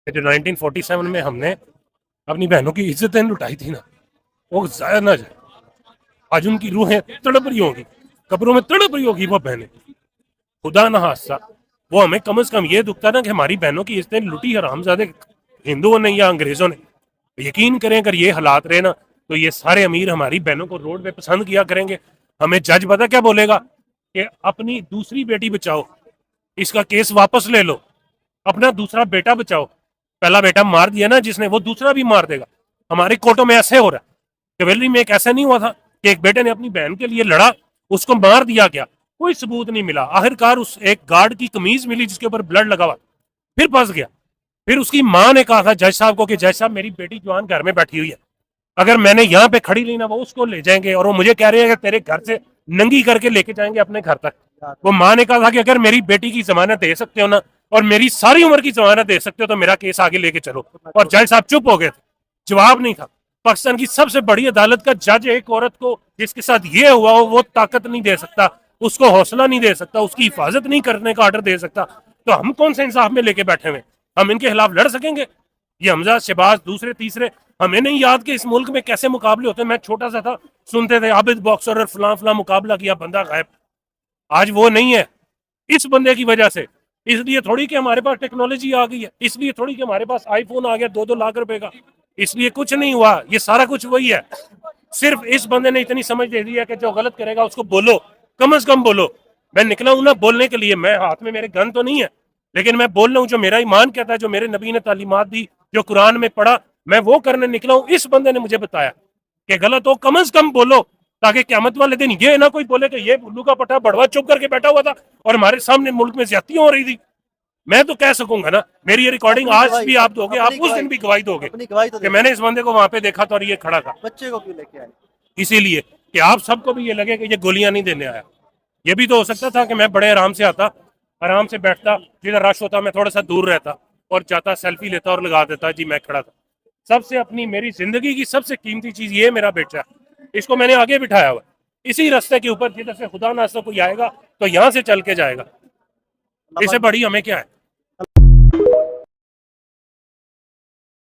کہ جو 1947 میں ہم نے اپنی بہنوں کی عزتیں لٹائی تھی نا، وہ ضائع نہ جائے. آج ان کی روحیں تڑپ رہی ہوں گی، قبروں میں تڑپ رہی ہوگی وہ بہنیں. خدا نہ حادثہ وہ ہمیں کم از کم یہ دکھتا نا کہ ہماری بہنوں کی عزتیں لٹی حرامزادے ہندوؤں نے یا انگریزوں نے. یقین کریں اگر یہ حالات رہے نا تو یہ سارے امیر ہماری بہنوں کو روڈ پہ پسند کیا کریں گے. ہمیں جج پتہ کیا بولے گا کہ اپنی دوسری بیٹی بچاؤ، اس کا کیس واپس لے لو، اپنا دوسرا بیٹا بچاؤ. پہلا بیٹا مار دیا نا جس نے، وہ دوسرا بھی مار دے گا. ہمارے کورٹوں میں ایسے ہو رہا ہے. کیولری میں ایک ایسا نہیں ہوا تھا کہ ایک بیٹے نے اپنی بہن کے لیے لڑا، اس کو مار دیا گیا، کوئی ثبوت نہیں ملا. آخرکار اس ایک گارڈ کی قمیض ملی جس کے اوپر بلڈ لگا ہوا، پھر پھنس گیا. پھر اس کی ماں نے کہا تھا جج صاحب کو کہ جج صاحب میری بیٹی جوان گھر میں بیٹھی ہوئی ہے، اگر میں نے یہاں پہ کھڑی لی نا وہ اس کو لے جائیں گے، اور وہ مجھے کہہ رہے ہیں کہ تیرے گھر سے ننگی کر کے لے کے جائیں گے اپنے گھر تک. وہ ماں نے کہا تھا کہ اگر میری بیٹی کی ضمانت دے سکتے ہو نا اور میری ساری عمر کی ضمانت دے سکتے ہو تو میرا کیس آگے لے کے چلو. اور جج صاحب چپ ہو گئے تھے، جواب نہیں تھا. پاکستان کی سب سے بڑی عدالت کا جج ایک عورت کو جس کے ساتھ یہ ہوا ہو وہ طاقت نہیں دے سکتا، اس کو حوصلہ نہیں دے سکتا، اس کی حفاظت نہیں کرنے کا آرڈر دے سکتا، تو ہم کون سے انصاف میں لے کے بیٹھے ہوئے؟ ہم ان کے خلاف لڑ سکیں گے؟ یہ حمزہ شہباز دوسرے تیسرے، ہمیں نہیں یاد کہ اس ملک میں کیسے مقابلے ہوتے ہیں. میں چھوٹا سا تھا سنتے تھے عابد باکسر اور فلاں فلاں مقابلہ کیا، بندہ غائب. آج وہ نہیں ہے اس بندے کی وجہ سے. اس لیے تھوڑی کہ ہمارے پاس ٹیکنالوجی آ گئی ہے، اس لیے تھوڑی کہ ہمارے پاس آئی فون آ گیا 2-2 لاکھ روپے کا، اس لیے کچھ نہیں ہوا. یہ سارا کچھ وہی ہے. صرف اس بندے نے اتنی سمجھ دے دی ہے کہ جو غلط کرے گا اس کو بولو، کم از کم بولو. میں نکلا ہوں نا بولنے کے لیے، میں ہاتھ میں میرے گن تو نہیں ہے لیکن میں بول رہا ہوں جو میرا ایمان کہتا ہے، جو میرے نبی نے تعلیمات دی، جو قرآن میں پڑھا، میں وہ کرنے نکلا ہوں. اس بندے نے مجھے بتایا کہ غلط ہو کم از کم بولو، تاکہ قیامت والے دن یہ نہ کوئی بولے کہ یہ بلو کا پٹا بڑوا چپ کر کے بیٹھا ہوا تھا اور ہمارے سامنے ملک میں زیادتیاں ہو رہی تھی. میں تو کہہ سکوں گا نا، میری یہ ریکارڈنگ آج بھی آپ دو گے، آپ اس دن بھی گواہی دو گے کہ میں نے اس بندے کو وہاں پہ دیکھا تھا اور یہ کھڑا تھا. بچے کو کیوں لے کے آئے؟ اسی لیے کہ آپ سب کو بھی یہ لگے کہ یہ گولیاں نہیں دینے آیا. یہ بھی تو ہو سکتا تھا کہ میں بڑے آرام سے آتا، آرام سے بیٹھتا، جدھر رش ہوتا میں تھوڑا سا دور رہتا اور جاتا سیلفی لیتا اور لگا دیتا جی میں کھڑا تھا. سب سے اپنی میری زندگی کی سب سے قیمتی چیز یہ میرا بیٹا ہے، اس کو میں نے آگے بٹھایا ہوا اسی راستے کے اوپر جدھر سے خدا نہ کوئی آئے گا تو یہاں سے چل کے جائے گا. اس سے بڑی ہمیں کیا ہے؟